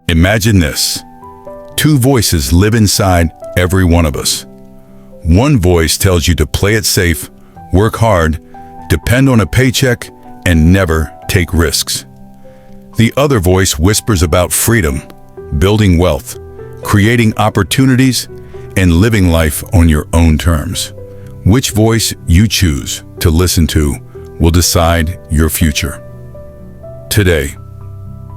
Imagine this. Two voices live inside every one of us. One voice tells you to play it safe, work hard, depend on a paycheck, and never take risks. The other voice whispers about freedom, building wealth, creating opportunities, and living life on your own terms. Which voice you choose to listen to will decide your future. Today,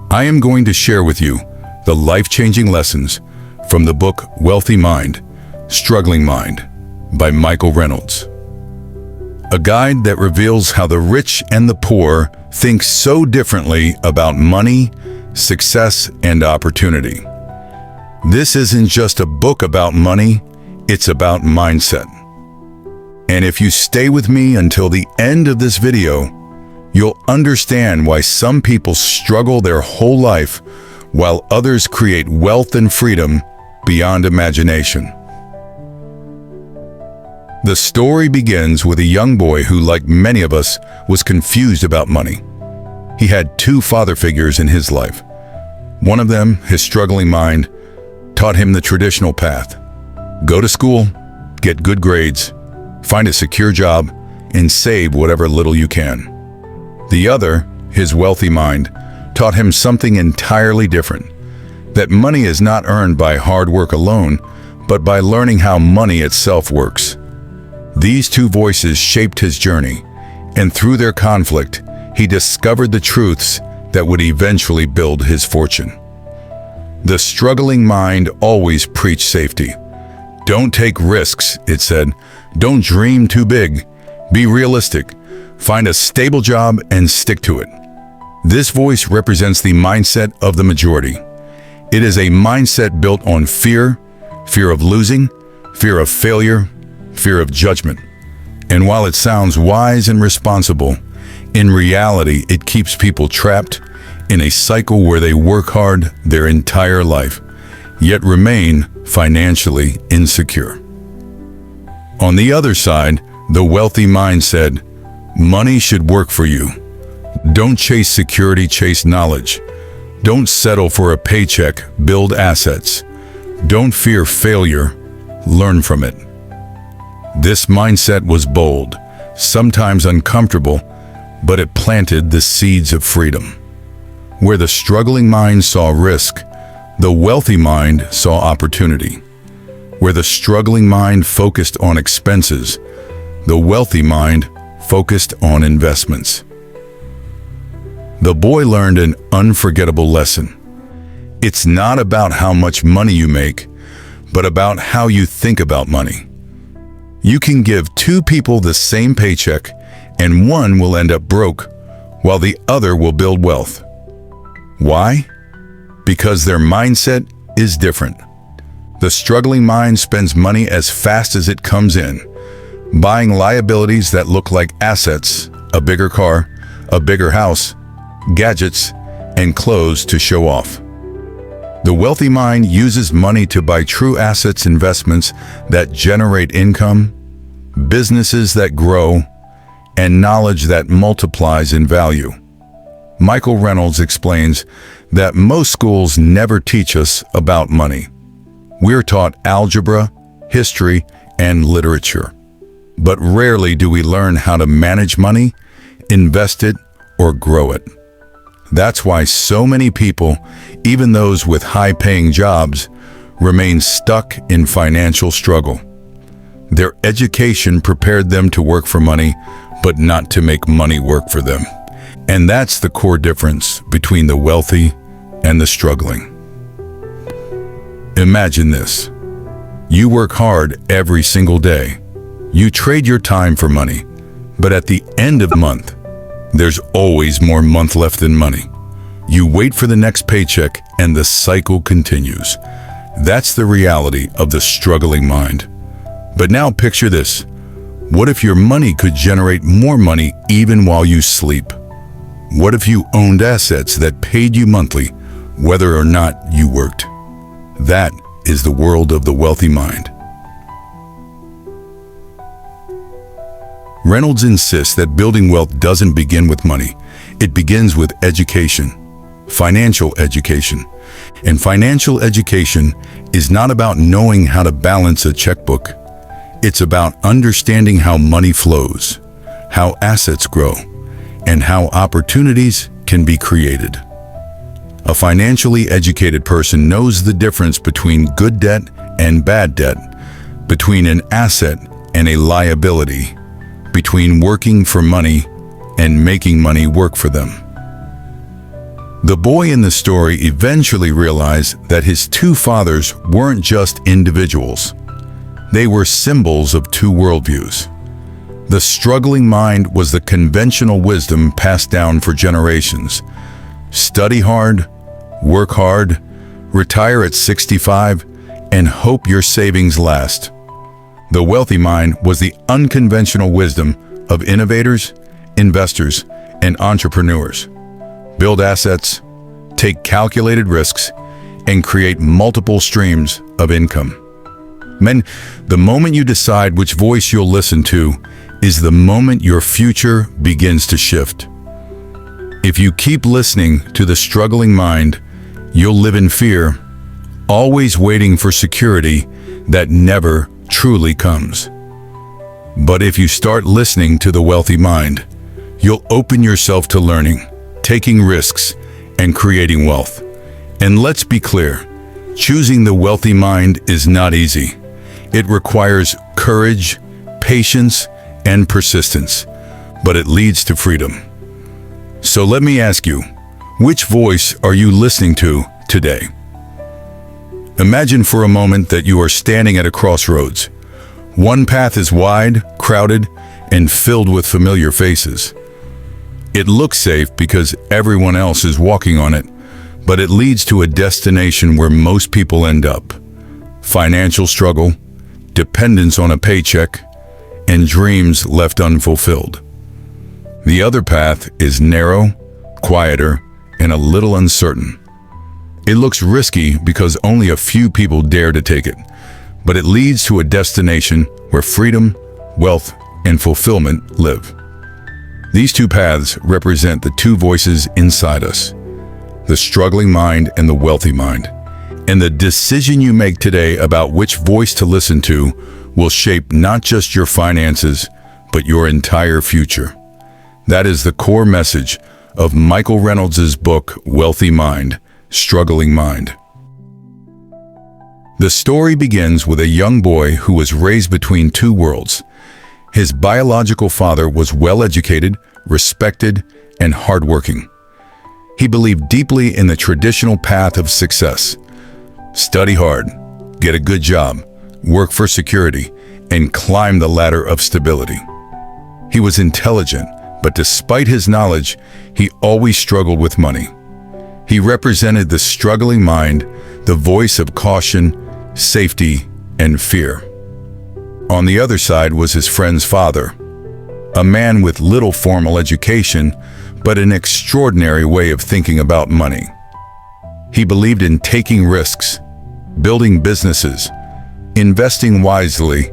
I am going to share with you the life-changing lessons from the book Wealthy Mind, Struggling Mind by Michael Reynolds. A guide that reveals how the rich and the poor think so differently about money, success, and opportunity. This isn't just a book about money, it's about mindset. And if you stay with me until the end of this video, you'll understand why some people struggle their whole life while others create wealth and freedom beyond imagination. The story begins with a young boy who, like many of us, was confused about money. He had two father figures in his life. One of them, his struggling mind, taught him the traditional path. Go to school, get good grades, find a secure job, and save whatever little you can. The other, his wealthy mind, taught him something entirely different. That money is not earned by hard work alone, but by learning how money itself works. These two voices shaped his journey, and through their conflict, he discovered the truths that would eventually build his fortune. The struggling mind always preached safety. Don't take risks, it said. Don't dream too big. Be realistic. Find a stable job and stick to it. This voice represents the mindset of the majority. It is a mindset built on fear, fear of losing, fear of failure, fear of judgment. And while it sounds wise and responsible, in reality, it keeps people trapped in a cycle where they work hard their entire life, yet remain financially insecure. On the other side, the wealthy mind said, money should work for you. Don't chase security, chase knowledge. Don't settle for a paycheck, build assets. Don't fear failure, learn from it. This mindset was bold, sometimes uncomfortable, but it planted the seeds of freedom. Where the struggling mind saw risk, the wealthy mind saw opportunity. Where the struggling mind focused on expenses, the wealthy mind focused on investments. The boy learned an unforgettable lesson. It's not about how much money you make, but about how you think about money. You can give two people the same paycheck, and one will end up broke, while the other will build wealth. Why? Because their mindset is different. The struggling mind spends money as fast as it comes in, buying liabilities that look like assets, a bigger car, a bigger house, gadgets, and clothes to show off. The wealthy mind uses money to buy true assets, investments that generate income, businesses that grow, and knowledge that multiplies in value. Michael Reynolds explains that most schools never teach us about money. We're taught algebra, history, and literature. But rarely do we learn how to manage money, invest it, or grow it. That's why so many people, even those with high-paying jobs, remain stuck in financial struggle. Their education prepared them to work for money, but not to make money work for them. And that's the core difference between the wealthy and the struggling. Imagine this. You work hard every single day. You trade your time for money, but at the end of the month, there's always more month left than money. You wait for the next paycheck and the cycle continues. That's the reality of the struggling mind. But now picture this. What if your money could generate more money even while you sleep? What if you owned assets that paid you monthly, whether or not you worked? That is the world of the wealthy mind. Reynolds insists that building wealth doesn't begin with money. It begins with education, financial education, And financial education is not about knowing how to balance a checkbook. It's about understanding how money flows, how assets grow, and how opportunities can be created. A financially educated person knows the difference between good debt and bad debt, between an asset and a liability, between working for money and making money work for them. The boy in the story eventually realized that his two fathers weren't just individuals. They were symbols of two worldviews. The struggling mind was the conventional wisdom passed down for generations. Study hard, work hard, retire at 65, and hope your savings last. The wealthy mind was the unconventional wisdom of innovators, investors, and entrepreneurs. Build assets, take calculated risks, and create multiple streams of income. The moment you decide which voice you'll listen to is the moment your future begins to shift. If you keep listening to the struggling mind, you'll live in fear, always waiting for security that never truly comes. But if you start listening to the wealthy mind, you'll open yourself to learning, taking risks, and creating wealth. And let's be clear, choosing the wealthy mind is not easy. It requires courage, patience, and persistence, but it leads to freedom. So let me ask you, which voice are you listening to today? Imagine for a moment that you are standing at a crossroads. One path is wide, crowded, and filled with familiar faces. It looks safe because everyone else is walking on it, but it leads to a destination where most people end up. Financial struggle, dependence on a paycheck, and dreams left unfulfilled. The other path is narrow, quieter, and a little uncertain. It looks risky because only a few people dare to take it, but it leads to a destination where freedom, wealth, and fulfillment live. These two paths represent the two voices inside us, the struggling mind and the wealthy mind. And the decision you make today about which voice to listen to will shape not just your finances, but your entire future. That is the core message of Michael Reynolds' book, Wealthy Mind, Struggling Mind. The story begins with a young boy who was raised between two worlds. His biological father was well-educated, respected, and hardworking. He believed deeply in the traditional path of success. Study hard, get a good job, work for security, and climb the ladder of stability. He was intelligent, but despite his knowledge, he always struggled with money. He represented the struggling mind, the voice of caution, safety, and fear. On the other side was his friend's father, a man with little formal education, but an extraordinary way of thinking about money. He believed in taking risks, building businesses, investing wisely,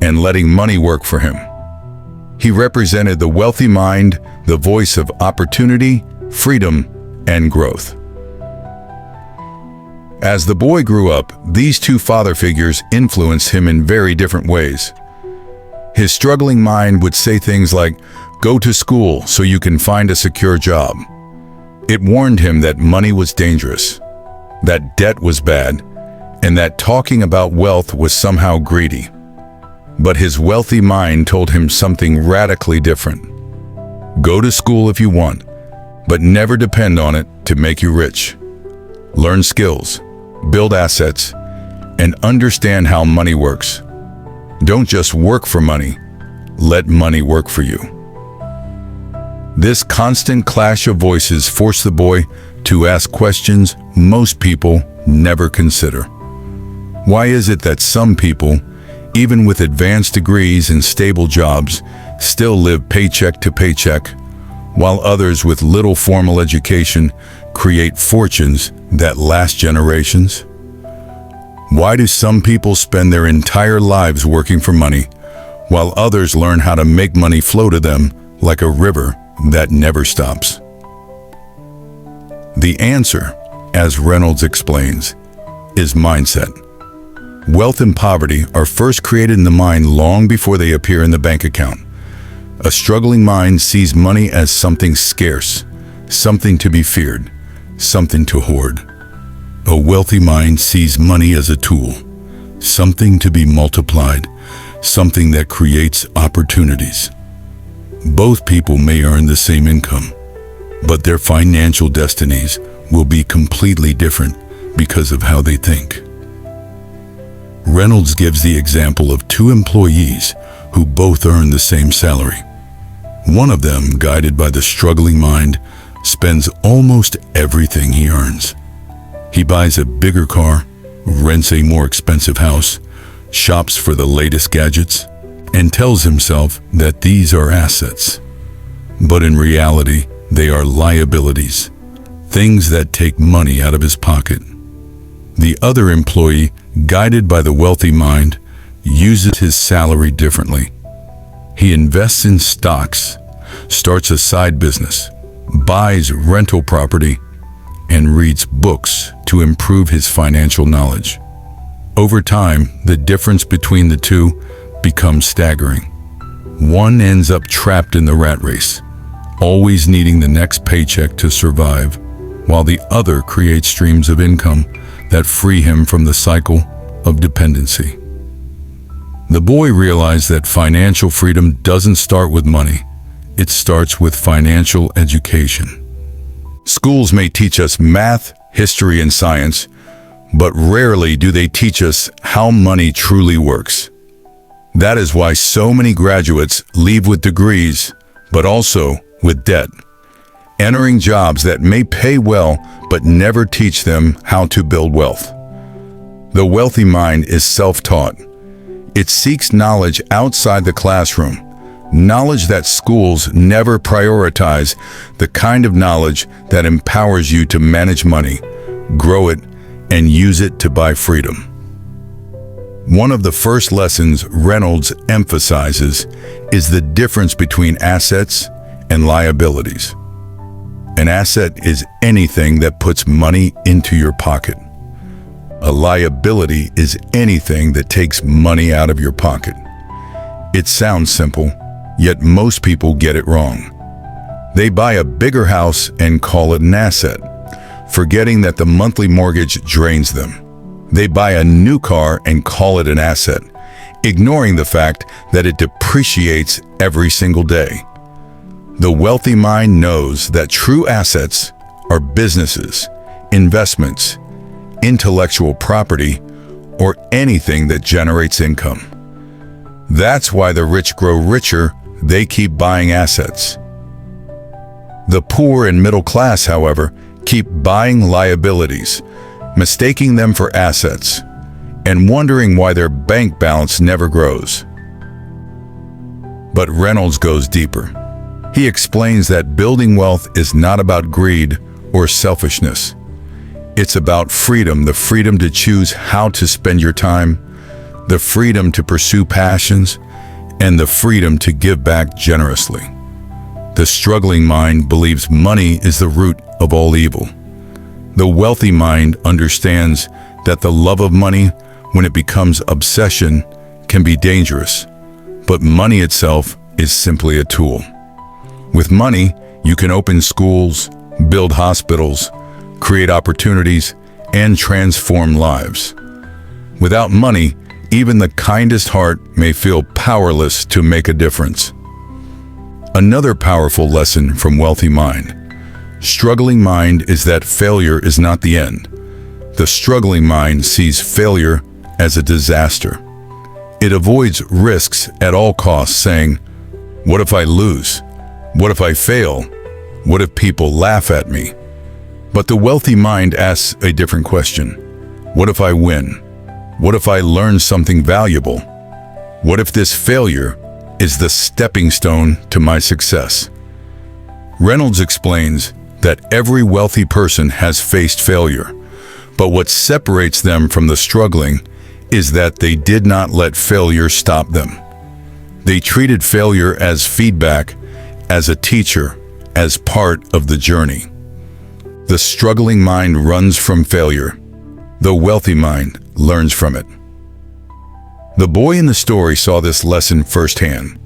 and letting money work for him. He represented the wealthy mind, the voice of opportunity, freedom, and growth. As the boy grew up, these two father figures influenced him in very different ways. His struggling mind would say things like, "Go to school so you can find a secure job." It warned him that money was dangerous, that debt was bad, and that talking about wealth was somehow greedy. But his wealthy mind told him something radically different. Go to school if you want, but never depend on it to make you rich. Learn skills, build assets, and understand how money works. Don't just work for money, let money work for you. This constant clash of voices forced the boy to ask questions most people never consider. Why is it that some people, even with advanced degrees and stable jobs, still live paycheck to paycheck, while others with little formal education create fortunes that last generations? Why do some people spend their entire lives working for money, while others learn how to make money flow to them like a river that never stops? The answer, as Reynolds explains, is mindset. Wealth and poverty are first created in the mind long before they appear in the bank account. A struggling mind sees money as something scarce, something to be feared, something to hoard. A wealthy mind sees money as a tool, something to be multiplied, something that creates opportunities. Both people may earn the same income, but their financial destinies will be completely different because of how they think. Reynolds gives the example of two employees who both earn the same salary. One of them, guided by the struggling mind, spends almost everything he earns. He buys a bigger car, rents a more expensive house, shops for the latest gadgets, and tells himself that these are assets. But in reality, they are liabilities, things that take money out of his pocket. The other employee, guided by the wealthy mind, uses his salary differently. He invests in stocks, starts a side business, buys rental property, and reads books to improve his financial knowledge. Over time, the difference between the two becomes staggering. One ends up trapped in the rat race, always needing the next paycheck to survive, while the other creates streams of income that free him from the cycle of dependency. The boy realized that financial freedom doesn't start with money. It starts with financial education. Schools may teach us math, history, and science, but rarely do they teach us how money truly works. That is why so many graduates leave with degrees, but also with debt, entering jobs that may pay well but never teach them how to build wealth. The wealthy mind is self-taught. It seeks knowledge outside the classroom, knowledge that schools never prioritize, the kind of knowledge that empowers you to manage money, grow it, and use it to buy freedom. One of the first lessons Reynolds emphasizes is the difference between assets and liabilities. An asset is anything that puts money into your pocket. A liability is anything that takes money out of your pocket. It sounds simple, yet most people get it wrong. They buy a bigger house and call it an asset, forgetting that the monthly mortgage drains them. They buy a new car and call it an asset, ignoring the fact that it depreciates every single day. The wealthy mind knows that true assets are businesses, investments, intellectual property, or anything that generates income. That's why the rich grow richer. They keep buying assets. The poor and middle class, however, keep buying liabilities, mistaking them for assets, and wondering why their bank balance never grows. But Reynolds goes deeper. He explains that building wealth is not about greed or selfishness. It's about freedom, the freedom to choose how to spend your time, the freedom to pursue passions, and the freedom to give back generously. The struggling mind believes money is the root of all evil. The wealthy mind understands that the love of money, when it becomes obsession, can be dangerous, but money itself is simply a tool. With money, you can open schools, build hospitals, create opportunities, and transform lives. Without money, even the kindest heart may feel powerless to make a difference. Another powerful lesson from wealthy mind. Struggling mind is that failure is not the end. The struggling mind sees failure as a disaster. It avoids risks at all costs, saying, "What if I lose? What if I fail? What if people laugh at me?" But the wealthy mind asks a different question. What if I win? What if I learn something valuable? What if this failure is the stepping stone to my success? Reynolds explains that every wealthy person has faced failure, but what separates them from the struggling is that they did not let failure stop them. They treated failure as feedback, as a teacher, as part of the journey. The struggling mind runs from failure. The wealthy mind learns from it. The boy in the story saw this lesson firsthand.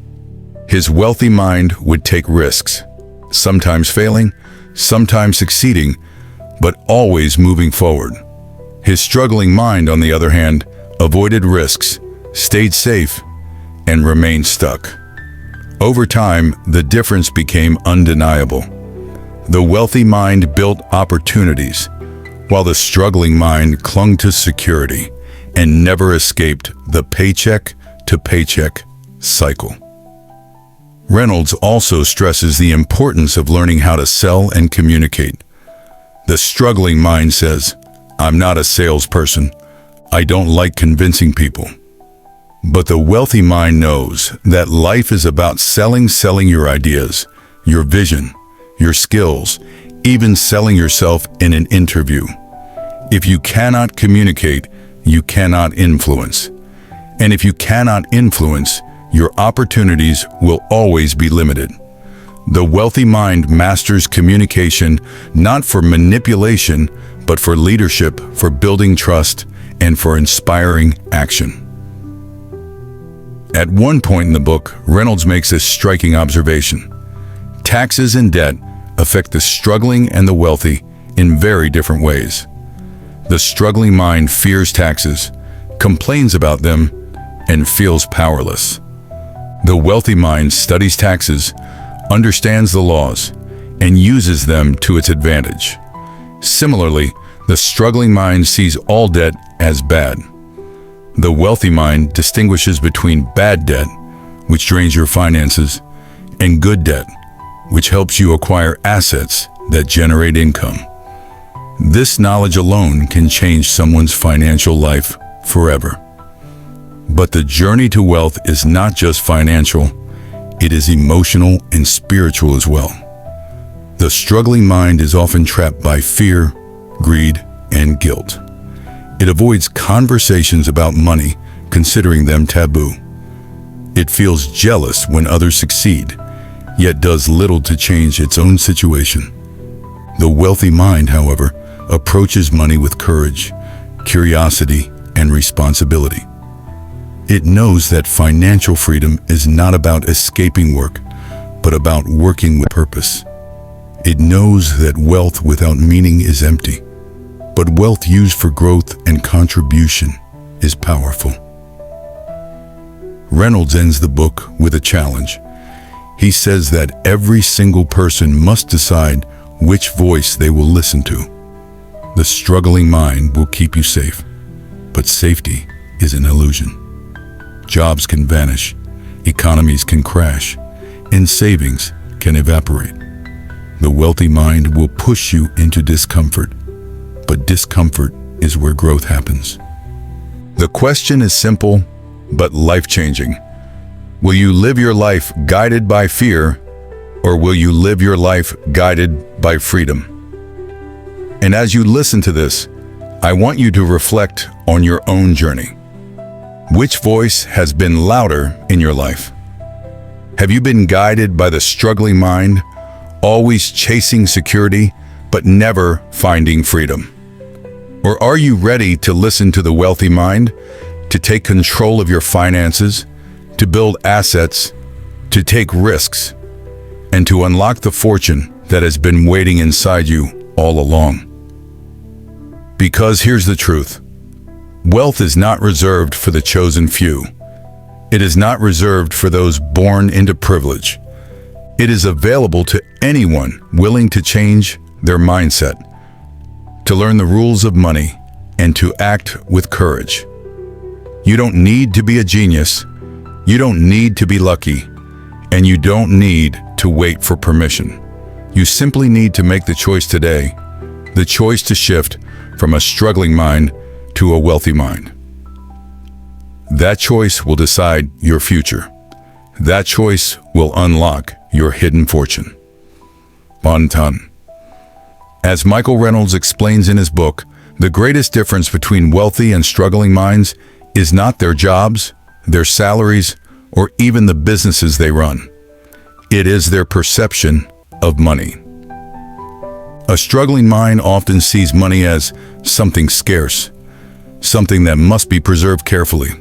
His wealthy mind would take risks, sometimes failing, sometimes succeeding, but always moving forward. His struggling mind, on the other hand, avoided risks, stayed safe, and remained stuck. Over time, the difference became undeniable. The wealthy mind built opportunities, while the struggling mind clung to security and never escaped the paycheck-to-paycheck cycle. Reynolds also stresses the importance of learning how to sell and communicate. The struggling mind says, "I'm not a salesperson. I don't like convincing people." But the wealthy mind knows that life is about selling your ideas, your vision, your skills, even selling yourself in an interview. If you cannot communicate, you cannot influence. And if you cannot influence, your opportunities will always be limited. The wealthy mind masters communication not for manipulation, but for leadership, for building trust, and for inspiring action. At one point in the book, Reynolds makes a striking observation. Taxes and debt affect the struggling and the wealthy in very different ways. The struggling mind fears taxes, complains about them, and feels powerless. The wealthy mind studies taxes, understands the laws, and uses them to its advantage. Similarly, the struggling mind sees all debt as bad. The wealthy mind distinguishes between bad debt, which drains your finances, and good debt, which helps you acquire assets that generate income. This knowledge alone can change someone's financial life forever. But the journey to wealth is not just financial, it is emotional and spiritual as well. The struggling mind is often trapped by fear, greed, and guilt. It avoids conversations about money, considering them taboo. It feels jealous when others succeed, yet does little to change its own situation. The wealthy mind, however, approaches money with courage, curiosity, and responsibility. It knows that financial freedom is not about escaping work, but about working with purpose. It knows that wealth without meaning is empty, but wealth used for growth and contribution is powerful. Reynolds ends the book with a challenge. He says that every single person must decide which voice they will listen to. The struggling mind will keep you safe, but safety is an illusion. Jobs can vanish, economies can crash, and savings can evaporate. The wealthy mind will push you into discomfort, but discomfort is where growth happens. The question is simple, but life-changing. Will you live your life guided by fear, or will you live your life guided by freedom? And as you listen to this, I want you to reflect on your own journey. Which voice has been louder in your life? Have you been guided by the struggling mind, always chasing security, but never finding freedom? Or are you ready to listen to the wealthy mind, to take control of your finances, to build assets, to take risks, and to unlock the fortune that has been waiting inside you all along? Because here's the truth. Wealth is not reserved for the chosen few. It is not reserved for those born into privilege. It is available to anyone willing to change their mindset, to learn the rules of money, and to act with courage. You don't need to be a genius, you don't need to be lucky, and you don't need to wait for permission. You simply need to make the choice today, the choice to shift from a struggling mind to a wealthy mind. That choice will decide your future. That choice will unlock your hidden fortune. Bon ton. As Michael Reynolds explains in his book, the greatest difference between wealthy and struggling minds is not their jobs, their salaries, or even the businesses they run. It is their perception of money. A struggling mind often sees money as something scarce, something that must be preserved carefully,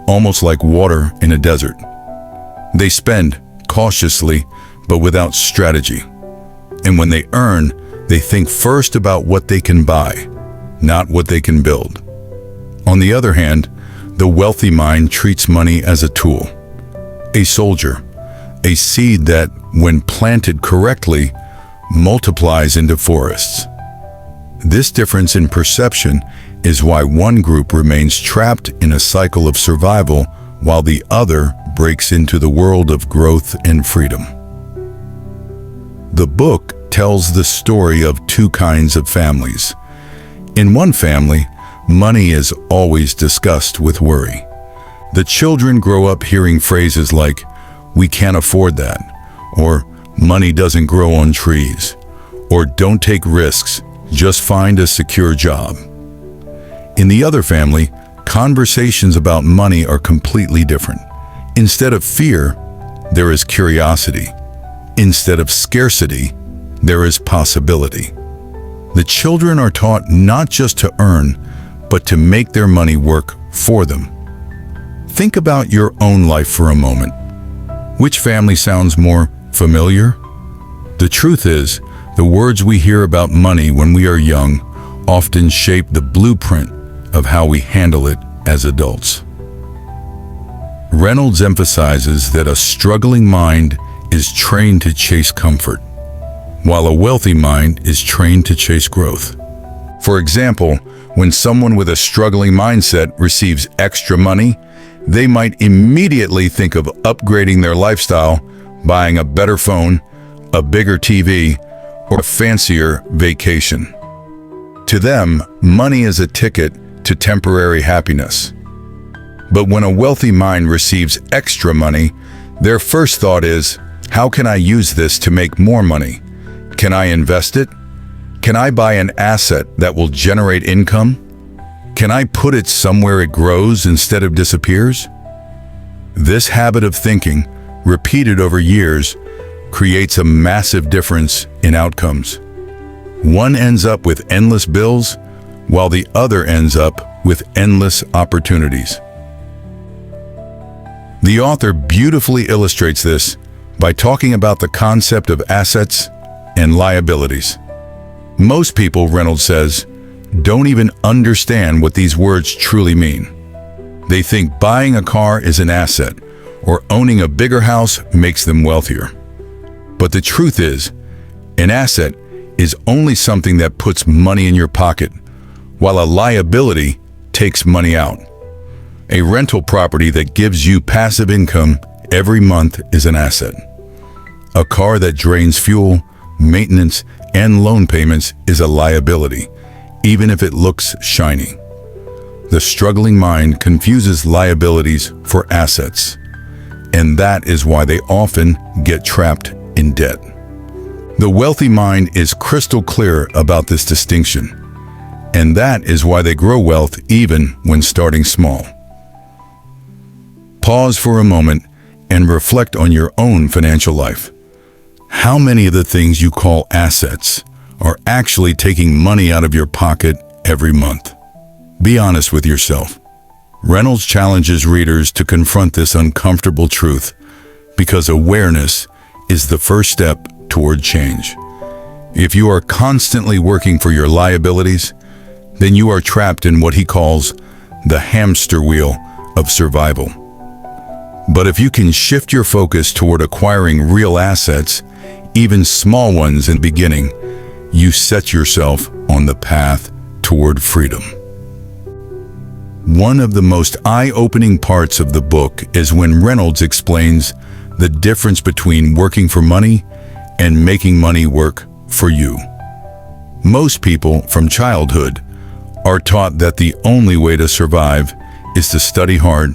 almost like water in a desert. They spend cautiously, but without strategy. And when they earn, they think first about what they can buy, not what they can build. On the other hand, the wealthy mind treats money as a tool, a soldier, a seed that, when planted correctly, multiplies into forests. This difference in perception is why one group remains trapped in a cycle of survival while the other breaks into the world of growth and freedom. The book tells the story of two kinds of families. In one family, money is always discussed with worry. The children grow up hearing phrases like, "We can't afford that," or "Money doesn't grow on trees," or "Don't take risks, just find a secure job." In the other family, conversations about money are completely different. Instead of fear, there is curiosity. Instead of scarcity, there is possibility. The children are taught not just to earn, but to make their money work for them. Think about your own life for a moment. Which family sounds more familiar? The truth is, the words we hear about money when we are young often shape the blueprint of how we handle it as adults. Reynolds emphasizes that a struggling mind is trained to chase comfort, while a wealthy mind is trained to chase growth. For example, when someone with a struggling mindset receives extra money, they might immediately think of upgrading their lifestyle, buying a better phone, a bigger TV, or a fancier vacation. To them, money is a ticket to temporary happiness. But when a wealthy mind receives extra money, their first thought is, how can I use this to make more money? Can I invest it? Can I buy an asset that will generate income? Can I put it somewhere it grows instead of disappears? This habit of thinking, repeated over years, creates a massive difference in outcomes. One ends up with endless bills, while the other ends up with endless opportunities. The author beautifully illustrates this by talking about the concept of assets and liabilities. Most people, Reynolds says, don't even understand what these words truly mean. They think buying a car is an asset, or owning a bigger house makes them wealthier. But the truth is, an asset is only something that puts money in your pocket, while a liability takes money out. A rental property that gives you passive income every month is an asset. A car that drains fuel, maintenance, and loan payments is a liability, even if it looks shiny. The struggling mind confuses liabilities for assets, and that is why they often get trapped in debt. The wealthy mind is crystal clear about this distinction, and that is why they grow wealth even when starting small. Pause for a moment and reflect on your own financial life. How many of the things you call assets are actually taking money out of your pocket every month? Be honest with yourself. Reynolds challenges readers to confront this uncomfortable truth because awareness is the first step toward change. If you are constantly working for your liabilities, then you are trapped in what he calls the hamster wheel of survival. But if you can shift your focus toward acquiring real assets, even small ones in the beginning, you set yourself on the path toward freedom. One of the most eye-opening parts of the book is when Reynolds explains the difference between working for money and making money work for you. Most people from childhood are taught that the only way to survive is to study hard,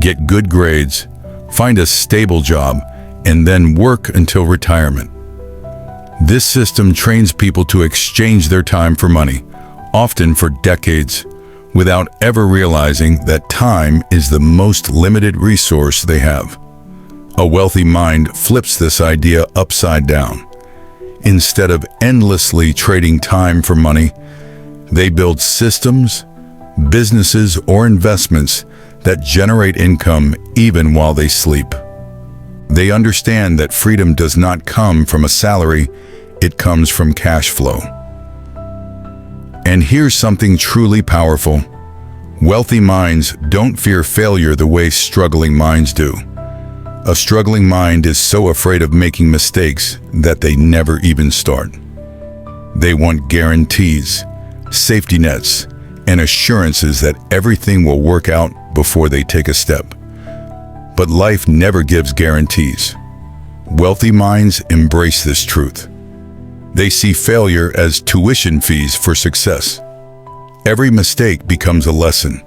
get good grades, find a stable job, and then work until retirement. This system trains people to exchange their time for money, often for decades, without ever realizing that time is the most limited resource they have. A wealthy mind flips this idea upside down. Instead of endlessly trading time for money, they build systems, businesses, or investments that generate income even while they sleep. They understand that freedom does not come from a salary, it comes from cash flow. And here's something truly powerful. Wealthy minds don't fear failure the way struggling minds do. A struggling mind is so afraid of making mistakes that they never even start. They want guarantees, safety nets, and assurances that everything will work out before they take a step. But life never gives guarantees. Wealthy minds embrace this truth. They see failure as tuition fees for success. Every mistake becomes a lesson,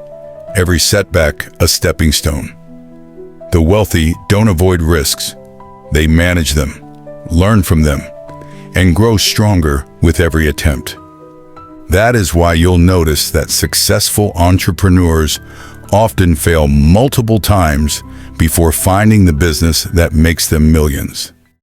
every setback a stepping stone. The wealthy don't avoid risks. They manage them, learn from them, and grow stronger with every attempt. That is why you'll notice that successful entrepreneurs often fail multiple times before finding the business that makes them millions.